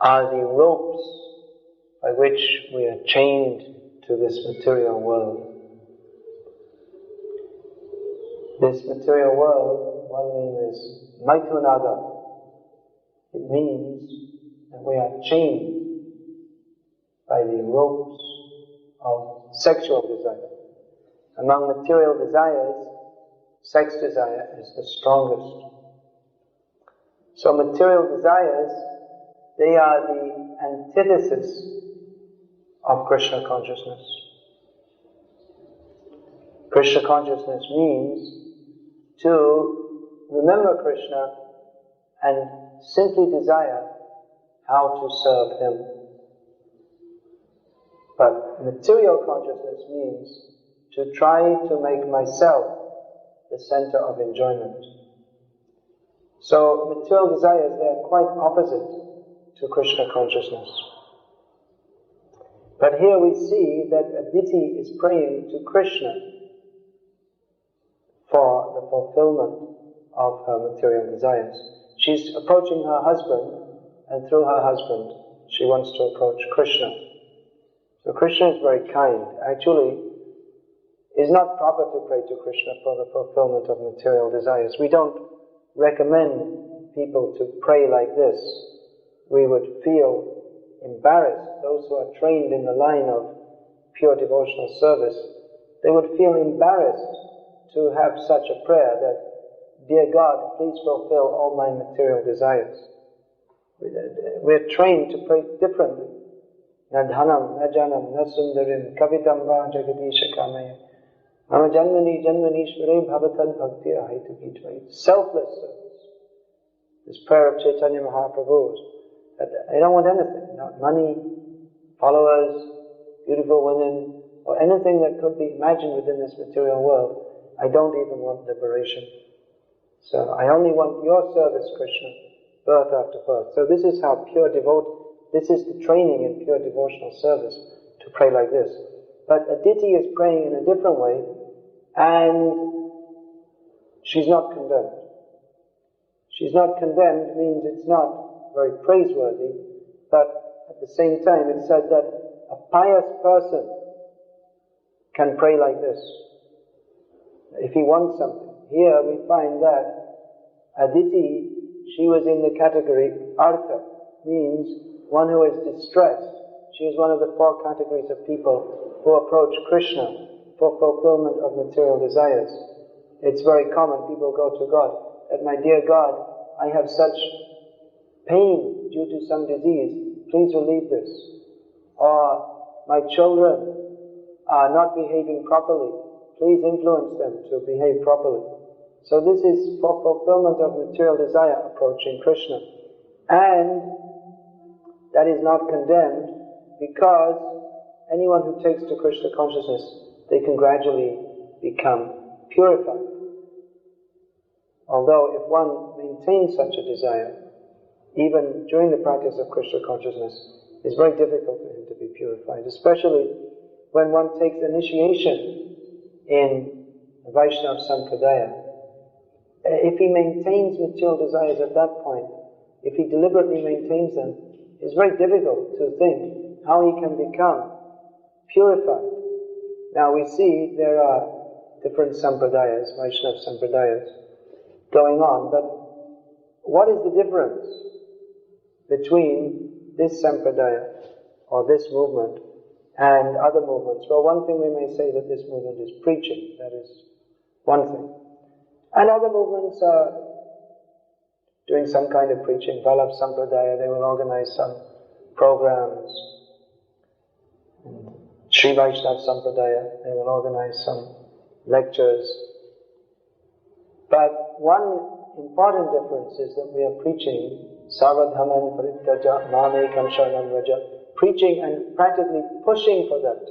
are the ropes by which we are chained to this material world. This material world, one name is Maithunaga. It means that we are chained by the ropes of sexual desire. Among material desires, sex desire is the strongest. So material desires, they are the antithesis of Krishna consciousness. Krishna consciousness means to remember Krishna and simply desire how to serve Him. But material consciousness means to try to make myself the center of enjoyment. So material desires, they are quite opposite to Krishna consciousness. But here we see that Aditi is praying to Krishna for the fulfillment of her material desires. She's approaching her husband, and through her husband, she wants to approach Krishna. So Krishna is very kind. Actually, it's not proper to pray to Krishna for the fulfillment of material desires. We don't recommend people to pray like this. We would feel embarrassed. Those who are trained in the line of pure devotional service, they would feel embarrassed to have such a prayer that, "Dear God, please fulfill all my material desires." We're trained to pray differently. Na dhanam, na janam, na sundarim, kavitam va jagadisha kamaya. Mama janmani janmanishvare bhavatal bhakti ahaitu gitva. Selfless service. This prayer of Chaitanya Mahaprabhu's, that I don't want anything, not money, followers, beautiful women, or anything that could be imagined within this material world. I don't even want liberation. So I only want your service, Krishna, birth after birth. So this is how this is the training in pure devotional service, to pray like this. But Aditi is praying in a different way, and she's not condemned. She's not condemned means it's not very praiseworthy, but at the same time it said that a pious person can pray like this if he wants something. Here we find that Aditi, she was in the category Artha, means one who is distressed. She is one of the four categories of people who approach Krishna for fulfillment of material desires. It's very common, people go to God, that, "My dear God, I have such pain due to some disease, please relieve this." Or, "My children are not behaving properly, please influence them to behave properly." So this is for fulfillment of material desire, approaching Krishna. And that is not condemned, because anyone who takes to Krishna consciousness, they can gradually become purified. Although if one maintains such a desire, even during the practice of Krishna consciousness, it's very difficult for him to be purified, especially when one takes initiation in Vaishnava Sampradaya. If he maintains material desires at that point, if he deliberately maintains them, it's very difficult to think how he can become purified. Now we see there are different sampradayas, Vaishnava sampradayas, going on, but what is the difference between this sampradaya, or this movement, and other movements? Well, one thing we may say that this movement is preaching, that is one thing. And other movements are doing some kind of preaching. Vallabh Sampradaya, they will organize some programs. Sri Vaishnava Sampradaya, they will organize some lectures. But one important difference is that we are preaching Sarvadhaman Parityaja Mamekam Sharanam Vraja, preaching and practically pushing for that,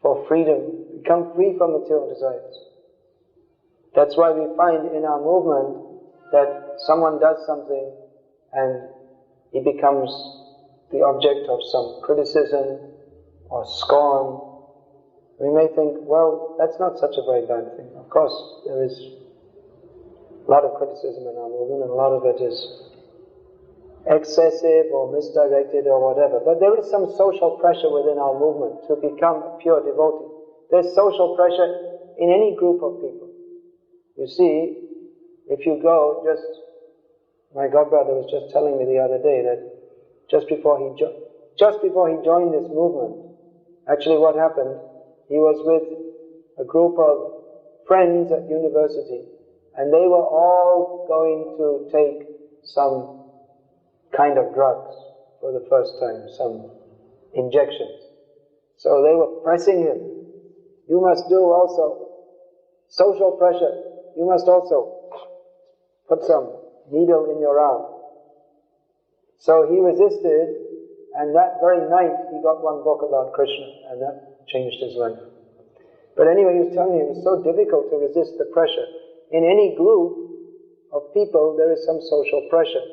for freedom, become free from material desires. That's why we find in our movement that someone does something and he becomes the object of some criticism or scorn. We may think, well, that's not such a very bad thing. Of course, there is a lot of criticism in our movement, and a lot of it is excessive or misdirected or whatever. But there is some social pressure within our movement to become a pure devotee. There's social pressure in any group of people. You see, if you go, my godbrother was just telling me the other day that just before he joined this movement, actually what happened, he was with a group of friends at university, and they were all going to take some kind of drugs for the first time, some injections. So they were pressing him. You must do also social pressure. You must also put some needle in your arm. So he resisted, and that very night he got one book about Krishna, and that changed his life. But anyway, he was telling me it was so difficult to resist the pressure. In any group of people, there is some social pressure.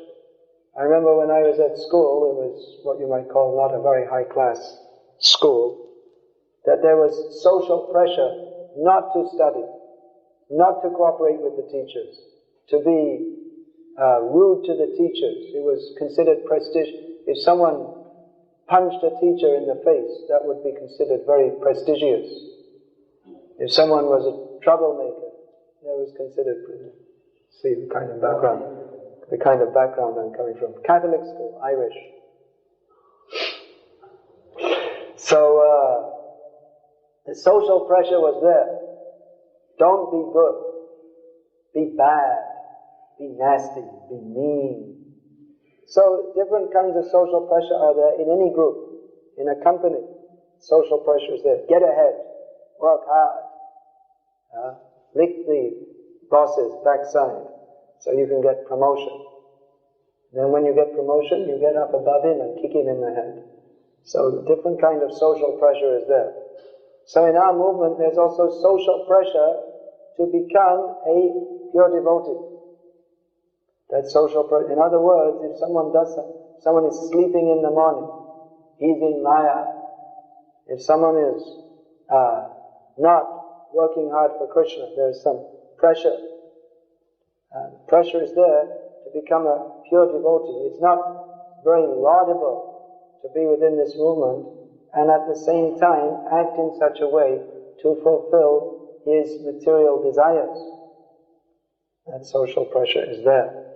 I remember when I was at school, it was what you might call not a very high class school, that there was social pressure not to study, not to cooperate with the teachers, to be rude to the teachers. It was considered prestigious. If someone punched a teacher in the face, that would be considered very prestigious. If someone was a troublemaker, that was considered pretty. See the kind of background I'm coming from. Catholic school, Irish. So the social pressure was there. Don't be good. Be bad. Be nasty. Be mean. So different kinds of social pressure are there in any group, in a company. Social pressure is there. Get ahead. Work hard. Lick the boss's backside so you can get promotion. Then when you get promotion, you get up above him and kick him in the head. So different kind of social pressure is there. So in our movement, there's also social pressure to become a pure devotee. That social pressure. In other words, if someone is sleeping in the morning, he's in Maya. If someone is not working hard for Krishna, there's some pressure. Pressure is there to become a pure devotee. It's not very laudable to be within this movement and at the same time act in such a way to fulfill his material desires. That social pressure is there.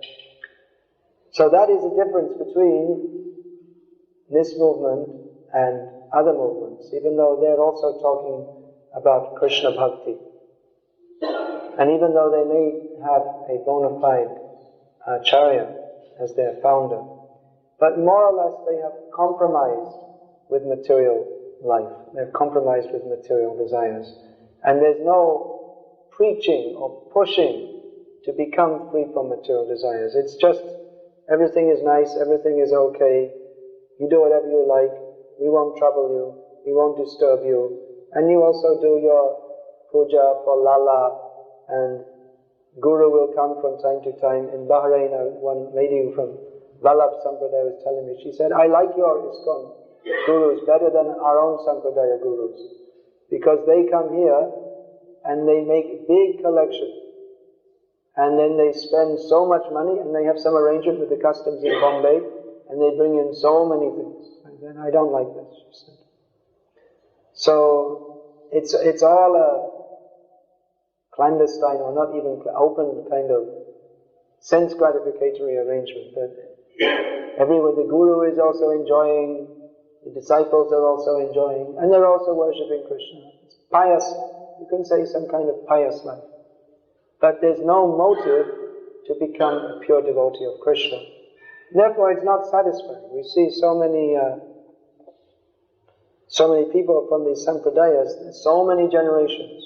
So that is the difference between this movement and other movements, even though they're also talking about Krishna Bhakti. And even though they may have a bona fide Acharya as their founder, but more or less they have compromised with material life. They've compromised with material desires. And there's no preaching or pushing to become free from material desires. It's just, everything is nice, everything is okay, you do whatever you like, we won't trouble you, we won't disturb you, and you also do your puja for lala, and Guru will come from time to time. In Bahrain, one lady from Vallabh Sampradaya was telling me, she said, I like your ISKCON Gurus better than our own Sampradaya Gurus, because they come here and they make big collection, and then they spend so much money, and they have some arrangement with the customs in Bombay, and they bring in so many things. And then I don't like this, she said. So it's all a clandestine or not even open kind of sense gratificatory arrangement that everyone, the Guru is also enjoying, the disciples are also enjoying, and they're also worshipping Krishna. It's pious, you can say some kind of pious life. But there's no motive to become a pure devotee of Krishna. Therefore it's not satisfying. We see so many people from these sampradayas, so many generations.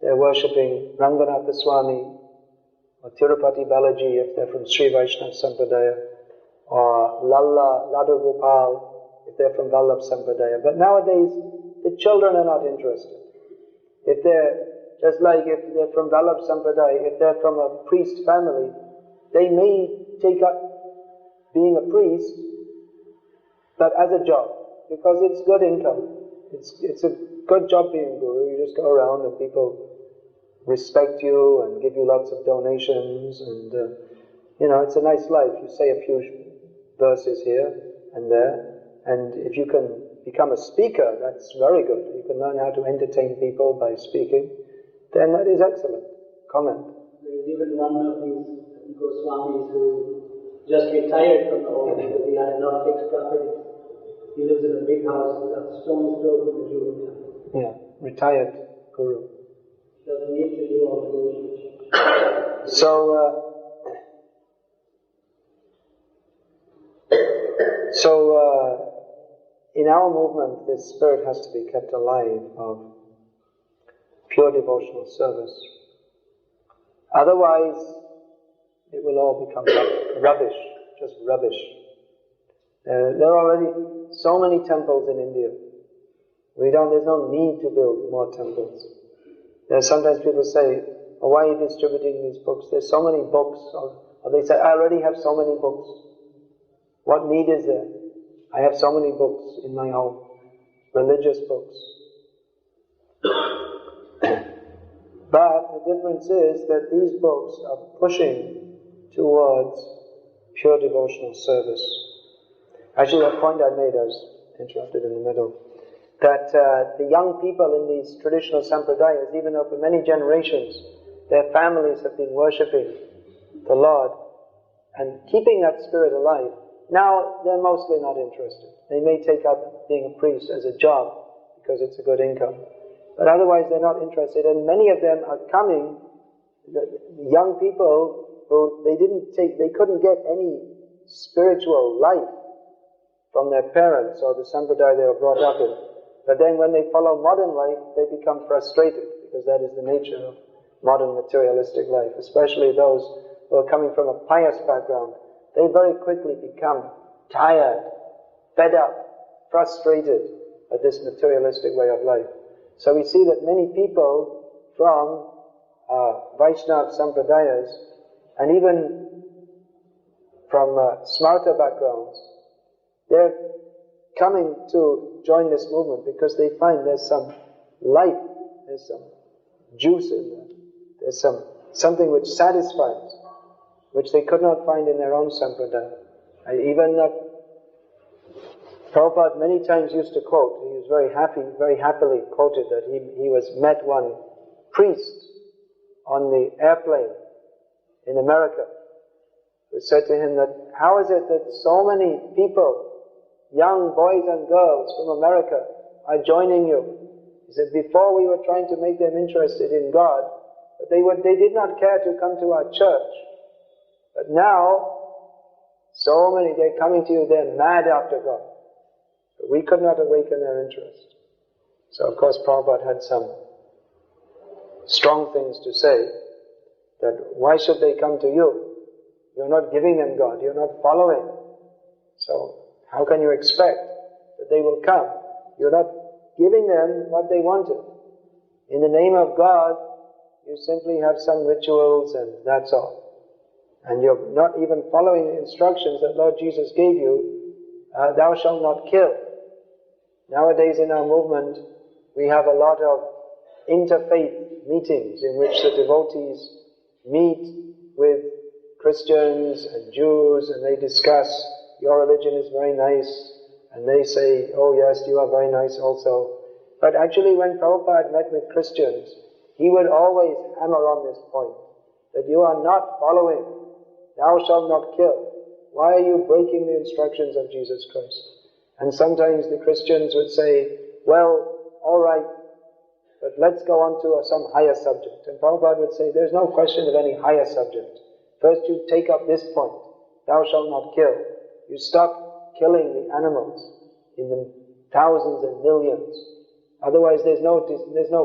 They're worshipping Ranganatha Swami, or Tirupati Balaji if they're from Sri Vaishnava Sampradaya, or Ladu Gopal if they're from Vallabh Sampradaya. But nowadays, the children are not interested. If they're, just like if they're from Vallabh Sampradaya, if they're from a priest family, they may take up being a priest, but as a job, because it's good income. It's a good job being Guru. You just go around and people respect you and give you lots of donations, and it's a nice life. You say a few verses here and there, and if you can become a speaker, that's very good. You can learn how to entertain people by speaking, then that is excellent. Comment. There is even one of these Goswamis who just retired from the order because he had enough fixed property. He lives in a big house, a stone's throw from the Jewel temple. Yeah, retired guru. Doesn't need to do all the guru. So in our movement, this spirit has to be kept alive of pure devotional service. Otherwise, it will all become rubbish, just rubbish. There are already so many temples in India. There's no need to build more temples. Sometimes people say, oh, why are you distributing these books? There's so many books. Or they say, I already have so many books. What need is there? I have so many books in my home. Religious books. But the difference is that these books are pushing towards pure devotional service. Actually, a point I made, I was interrupted in the middle, that the young people in these traditional sampradayas, even though for many generations their families have been worshipping the Lord and keeping that spirit alive, now they're mostly not interested. They may take up being a priest as a job because it's a good income, but otherwise they're not interested. And many of them are coming, the young people who they couldn't get any spiritual life from their parents or the sampradaya they were brought up in. But then when they follow modern life, they become frustrated, because that is the nature of modern materialistic life, especially those who are coming from a pious background. They very quickly become tired, fed up, frustrated at this materialistic way of life. So we see that many people from Vaishnava sampradayas, and even from smarta backgrounds, they're coming to join this movement because they find there's some life, there's some juice in there, there's something which satisfies, which they could not find in their own sampradaya. Even Prabhupada many times used to quote, he was very happily quoted that he met one priest on the airplane in America, who said to him that, how is it that so many people, young boys and girls from America, are joining you? He said, before we were trying to make them interested in God, but they did not care to come to our church. But now, so many, they're coming to you, they're mad after God. But we could not awaken their interest. So of course Prabhupada had some strong things to say, that why should they come to you? You're not giving them God, you're not following. So how can you expect that they will come? You're not giving them what they wanted. In the name of God, you simply have some rituals and that's all. And you're not even following the instructions that Lord Jesus gave you, thou shalt not kill. Nowadays in our movement, we have a lot of interfaith meetings in which the devotees meet with Christians and Jews, and they discuss, your religion is very nice, and they say, oh yes, you are very nice also. But actually when Prabhupada met with Christians, he would always hammer on this point, that you are not following, thou shalt not kill. Why are you breaking the instructions of Jesus Christ? And sometimes the Christians would say, well, all right, but let's go on to some higher subject. And Prabhupada would say, there's no question of any higher subject. First you take up this point, thou shalt not kill. You stop killing the animals in the thousands and millions. Otherwise there's no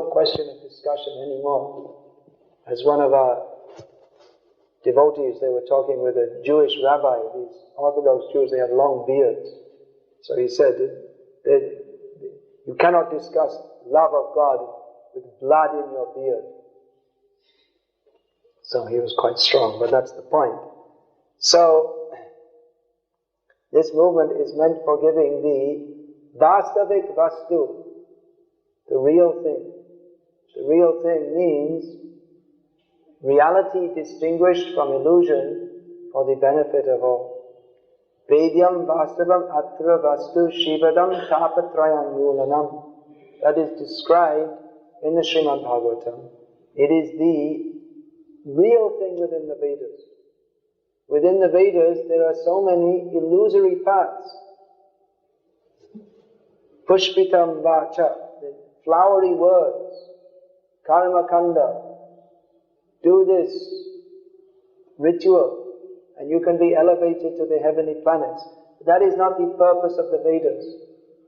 question of discussion anymore. As one of our devotees, they were talking with a Jewish rabbi, these Orthodox Jews, they have long beards. So he said, you cannot discuss love of God with blood in your beard. So he was quite strong, but that's the point. So, this movement is meant for giving the vastavik vastu, the real thing. The real thing means reality distinguished from illusion for the benefit of all. Vedyam Vastavam Atra Vastu Shivadam Tapatrayangulanam. That is described in the Srimad Bhagavatam. It is the real thing within the Vedas. Within the Vedas there are so many illusory paths. Pushpitam Vacha, the flowery words. Karma Kanda. Do this ritual and you can be elevated to the heavenly planets. That is not the purpose of the Vedas.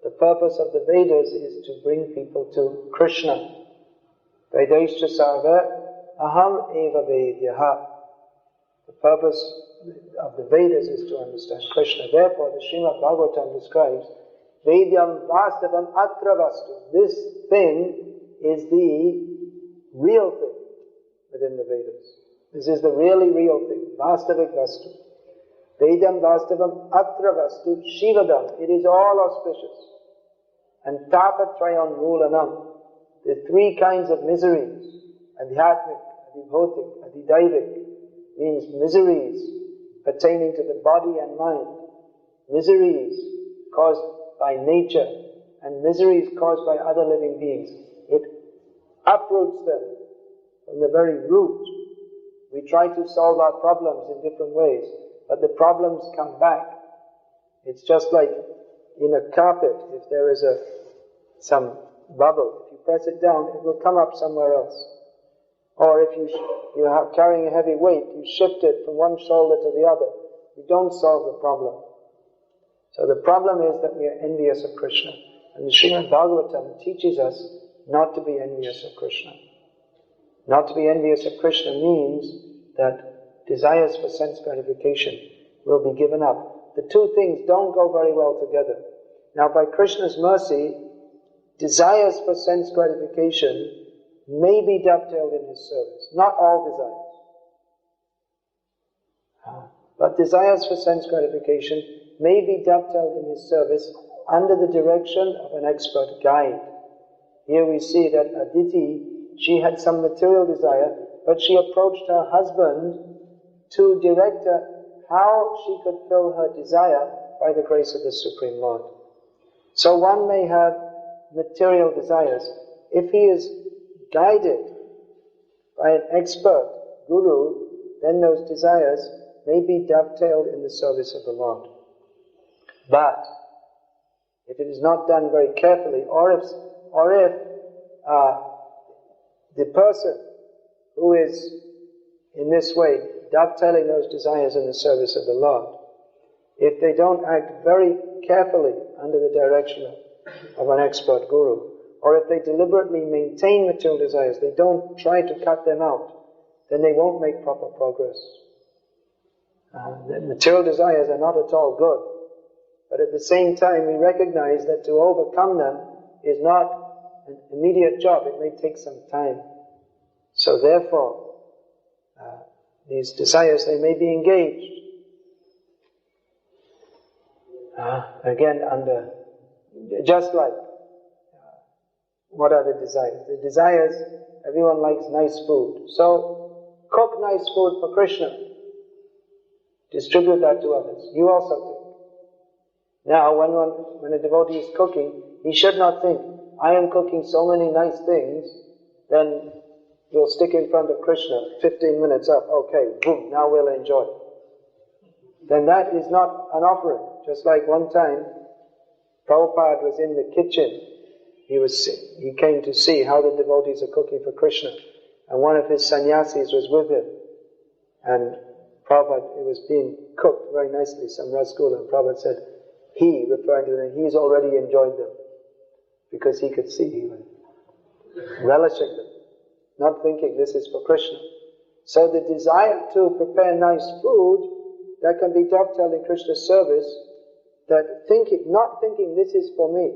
The purpose of the Vedas is to bring people to Krishna. Vedaischa sarva aham eva vedyaha. The purpose of the Vedas is to understand Krishna. Therefore, the Srimad Bhagavatam describes Vedyam vastavam atra vastu. This thing is the real thing within the Vedas. This is the really real thing. Vastavik vastu. Vedyam vastavam atra vastu shivadam. It is all auspicious. And tapatrayan mulanam. The three kinds of miseries. Adhyatmic, adhibhotik, adhidaivik. Means miseries pertaining to the body and mind. Miseries caused by nature. And miseries caused by other living beings. It uproots them from the very root. We try to solve our problems in different ways, but the problems come back. It's just like in a carpet, if there is some bubble, if you press it down, it will come up somewhere else. Or if you are carrying a heavy weight, you shift it from one shoulder to the other. You don't solve the problem. So the problem is that we are envious of Krishna. And the Srimad Bhagavatam teaches us not to be envious of Krishna. Not to be envious of Krishna means that desires for sense gratification will be given up. The two things don't go very well together. Now by Krishna's mercy, desires for sense gratification may be dovetailed in his service. Not all desires. But desires for sense gratification may be dovetailed in his service under the direction of an expert guide. Here we see that Aditi, she had some material desire, but she approached her husband to direct her how she could fill her desire by the grace of the Supreme Lord. So one may have material desires. If he is guided by an expert guru, then those desires may be dovetailed in the service of the Lord. But if it is not done very carefully, or if the person who is in this way dovetailing those desires in the service of the Lord, if they don't act very carefully under the direction of an expert guru, or if they deliberately maintain material desires, they don't try to cut them out, then they won't make proper progress. The material desires are not at all good, but at the same time we recognize that to overcome them is not an immediate job. It may take some time. So therefore, these desires, they may be engaged. Again, just like, what are the desires? The desires, everyone likes nice food. So, cook nice food for Krishna. Distribute that to others. You also think. Now, when a devotee is cooking, he should not think, I am cooking so many nice things, then you'll stick in front of Krishna, 15 minutes up, okay, boom, now we'll enjoy. Then that is not an offering. Just like one time, Prabhupada was in the kitchen. He came to see how the devotees are cooking for Krishna. And one of his sannyasis was with him. And Prabhupada, it was being cooked very nicely, some rasgulla. And Prabhupada said, he, referring to them, he's already enjoyed them. Because he could see, he was relishing them. Not thinking this is for Krishna. So the desire to prepare nice food, that can be dovetailed in Krishna's service, that not thinking this is for me.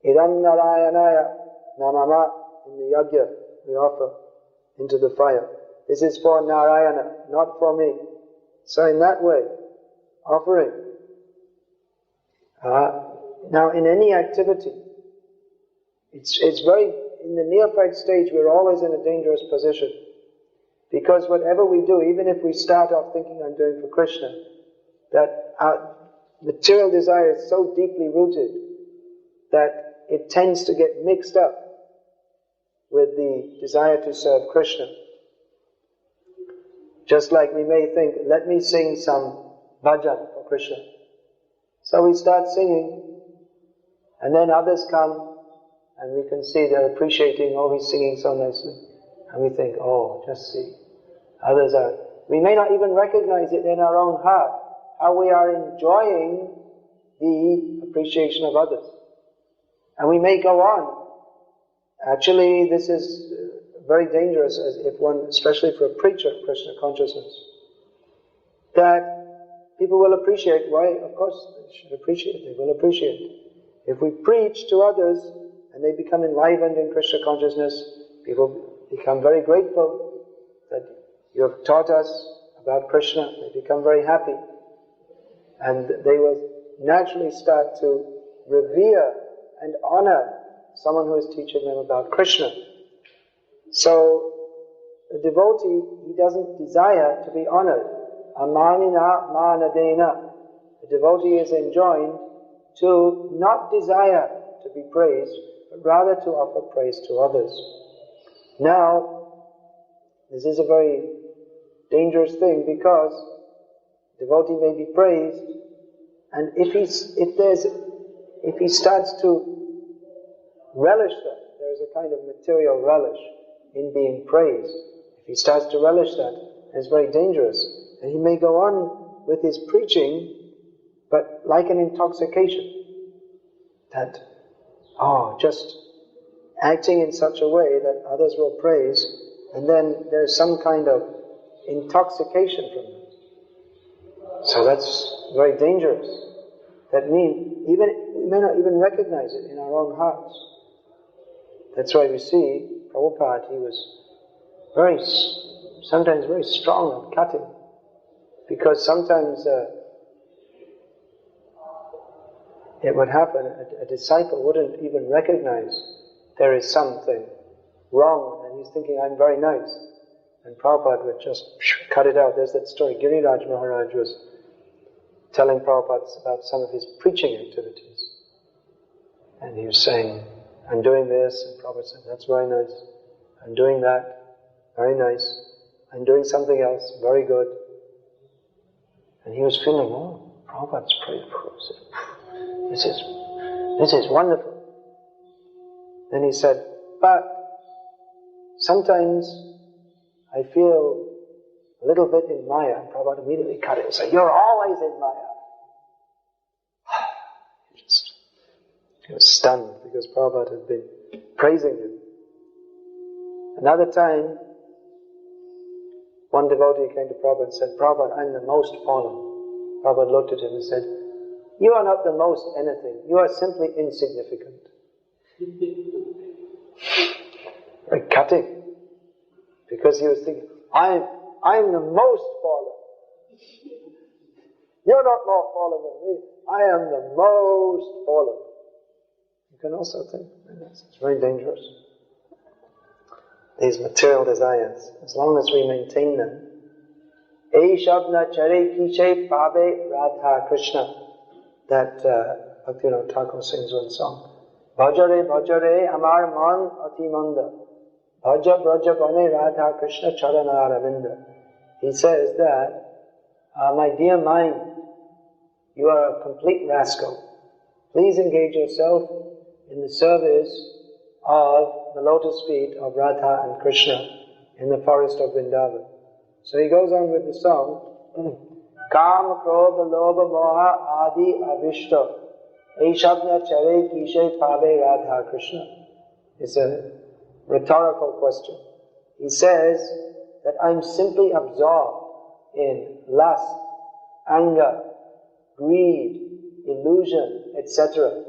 Idam Narayanaya Namama, in the yajna we offer into the fire. This is for Narayana, not for me. So in that way, offering. Now in any activity, it's very, in the neophyte stage we're always in a dangerous position. Because whatever we do, even if we start off thinking I'm doing for Krishna, that our material desire is so deeply rooted that it tends to get mixed up with the desire to serve Krishna. Just like we may think, let me sing some bhajan for Krishna. So we start singing, and then others come, and we can see they're appreciating, oh, he's singing so nicely. And we think, oh, just see. Others are. We may not even recognize it in our own heart, how we are enjoying the appreciation of others. And we may go on. Actually, this is very dangerous, as if one, especially for a preacher of Krishna consciousness, that people will appreciate. Why? Of course, they should appreciate. They will appreciate. If we preach to others and they become enlivened in Krishna consciousness, people become very grateful that you have taught us about Krishna. They become very happy. And they will naturally start to revere and honor someone who is teaching them about Krishna. So, the devotee, he doesn't desire to be honored. Amanina manadena. The devotee is enjoined to not desire to be praised, but rather to offer praise to others. Now, this is a very dangerous thing because the devotee may be praised, and if he starts to relish that, there is a kind of material relish in being praised. If he starts to relish that, it's very dangerous. And he may go on with his preaching, but like an intoxication. That, just acting in such a way that others will praise, and then there's some kind of intoxication from it. So that's very dangerous. That means, we may not even recognize it in our own hearts. That's why we see Prabhupada, he was sometimes very strong and cutting. Because sometimes it would happen, a disciple wouldn't even recognize there is something wrong, and he's thinking, I'm very nice. And Prabhupada would just cut it out. There's that story, Giriraj Maharaj was telling Prabhupada about some of his preaching activities. And he was saying, I'm doing this, and Prabhupada said, that's very nice. I'm doing that, very nice. I'm doing something else, very good. And he was feeling, Prabhupada's praise. This is wonderful. Then he said, but sometimes I feel a little bit in Maya. And Prabhupada immediately cut it and said, you're always in Maya. He was stunned because Prabhupada had been praising him. Another time, one devotee came to Prabhupada and said, Prabhupada, I'm the most fallen. Prabhupada looked at him and said, you are not the most anything. You are simply insignificant. Very cutting. Because he was thinking, I'm the most fallen. You're not more fallen than me. I am the most fallen. You can also think, it's very dangerous. These material desires, as long as we maintain them. Ei shabna chare kishe pabe radha Krishna. That Bhaktivinoda Thakur sings one song. Bhajare bhajare amar man ati manda. Bhaja braja bane radha Krishna charana aravinda. He says that, my dear mind, you are a complete rascal. Please engage yourself in the service of the lotus feet of Radha and Krishna in the forest of Vrindavan. So he goes on with the song, Kam, Krodha, Lobha, Moha, Adi, Avishta, Eshabna, Chare, Kishe, Pabe, Radha, Krishna. It's a rhetorical question. He says that I'm simply absorbed in lust, anger, greed, illusion, etc.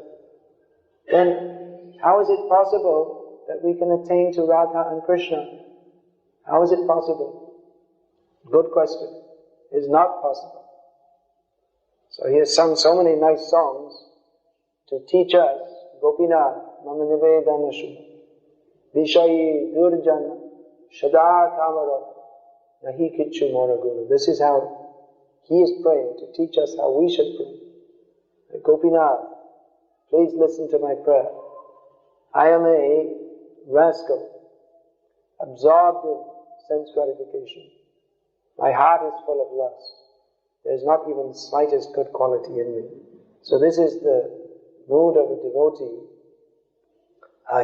Then how is it possible that we can attain to Radha and Krishna? How is it possible? Good question. It is not possible. So he has sung so many nice songs to teach us, Gopinath, Mama Nivedana Shubha, Vishayi Durjana, Shada Kamara, Nahi Kichu Moraguna. This is how He is praying to teach us how we should pray. Gopinath, please listen to my prayer. I am a rascal, absorbed in sense gratification. My heart is full of lust. There is not even the slightest good quality in me. So this is the mood of a devotee.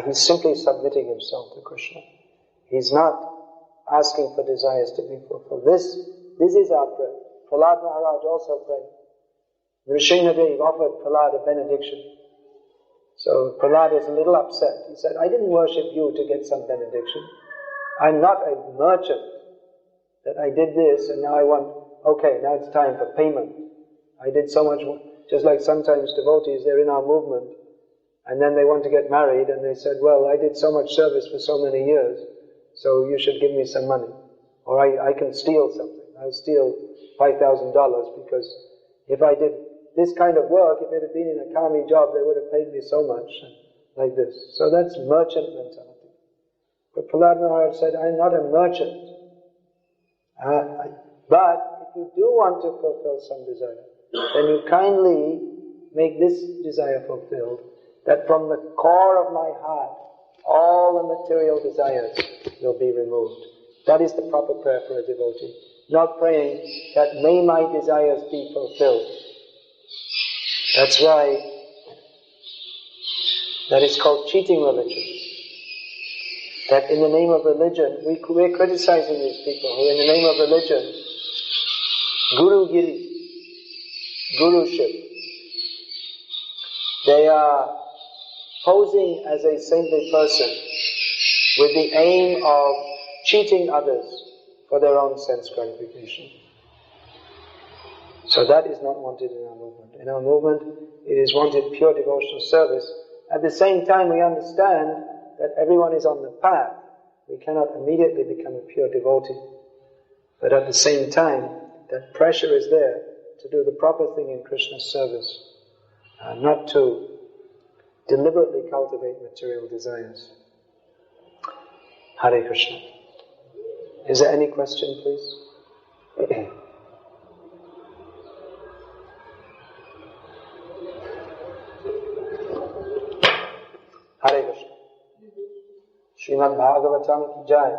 He's simply submitting himself to Krishna. He's not asking for desires to be fulfilled. This is our prayer. Prahlad Maharaj also prayed. Nrsimhadev offered Prahlad a benediction. So Prahlad was a little upset. He said, I didn't worship you to get some benediction. I'm not a merchant that I did this and now I want, okay, now it's time for payment. I did so much, just like sometimes devotees, they're in our movement and then they want to get married and they said, well, I did so much service for so many years, so you should give me some money. Or I can steal something. I'll steal $5,000 because if I did this kind of work, if it had been in a kami job, they would have paid me so much, like this. So that's merchant mentality. But Prahlad Maharaj said, I'm not a merchant. But if you do want to fulfill some desire, then you kindly make this desire fulfilled, that from the core of my heart, all the material desires will be removed. That is the proper prayer for a devotee. Not praying that may my desires be fulfilled. That's why that is called cheating religion. That in the name of religion, we're criticizing these people who in the name of religion, Guru-giri, guruship, they are posing as a saintly person with the aim of cheating others for their own sense gratification. So that is not wanted in our movement. In our movement, it is wanted pure devotional service. At the same time, we understand that everyone is on the path. We cannot immediately become a pure devotee. But at the same time, that pressure is there to do the proper thing in Krishna's service, not to deliberately cultivate material desires. Hare Krishna. Is there any question, please? Hare Krishna. Srimad Bhagavatam ki jai.